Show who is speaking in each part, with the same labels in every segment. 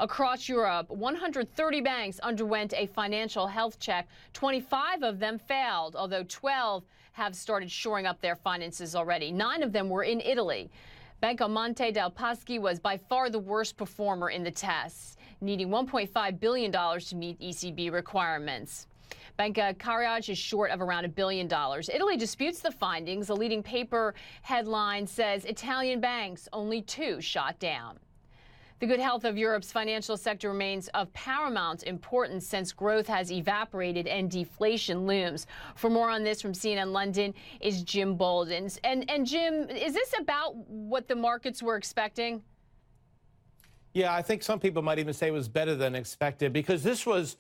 Speaker 1: Across Europe, 130 banks underwent a financial health check. 25 of them failed, although 12 have started shoring up their finances already. 9 of them were in Italy. Banco Monte dei Paschi was by far the worst performer in the tests, needing $1.5 billion to meet ECB requirements. Banca Carige is short of around $1 billion. Italy disputes the findings. A leading paper headline says Italian banks, only 2 shot down. The good health of Europe's financial sector remains of paramount importance since growth has evaporated and deflation looms. For more on this from CNN London is Jim Bolden. And Jim, is this about what the markets were expecting?
Speaker 2: Yeah, I think some people might even say it was better than expected, because this was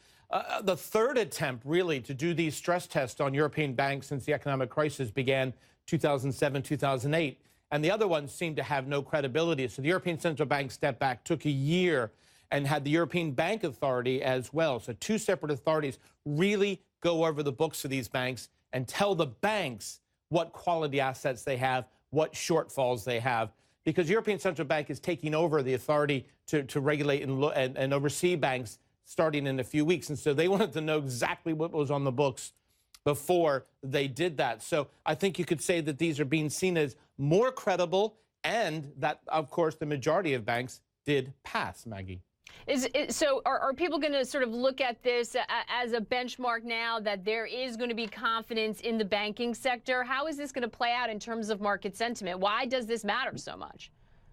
Speaker 2: the third attempt, really, to do these stress tests on European banks since the economic crisis began 2007, 2008. And the other ones seemed to have no credibility. So the European Central Bank stepped back, took a year, and had the European Bank Authority as well. So 2 separate authorities really go over the books of these banks and tell the banks what quality assets they have, what shortfalls they have. Because the European Central Bank is taking over the authority to regulate and oversee banks starting in a few weeks. And so they wanted to know exactly what was on the books before they did that. So I think you could say that these are being seen as more credible, and that, of course, the majority of banks did pass, Maggie.
Speaker 1: So are people going to sort of look at this as a benchmark now that there is going to be confidence in the banking sector? How is this going to play out in terms of market sentiment? Why does this matter so much?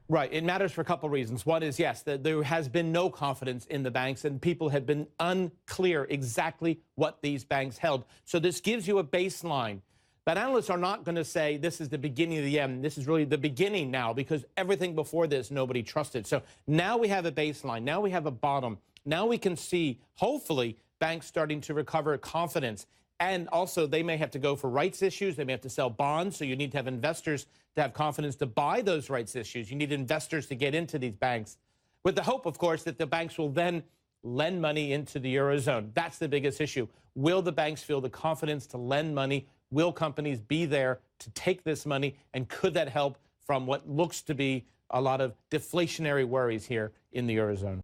Speaker 2: Right. It matters for a couple of reasons. One is, yes, that there has been no confidence in the banks, and people have been unclear exactly what these banks held. So this gives you a baseline. But analysts are not going to say this is the beginning of the end. This is really the beginning now, because everything before this, nobody trusted. So now we have a baseline. Now we have a bottom. Now we can see, hopefully, banks starting to recover confidence. And also, they may have to go for rights issues. They may have to sell bonds. So you need to have investors to have confidence to buy those rights issues. You need investors to get into these banks, with the hope, of course, that the banks will then lend money into the Eurozone. That's the biggest issue. Will the banks feel the confidence to lend money? Will companies be there to take this money? And could that help from what looks to be a lot of deflationary worries here in the Eurozone?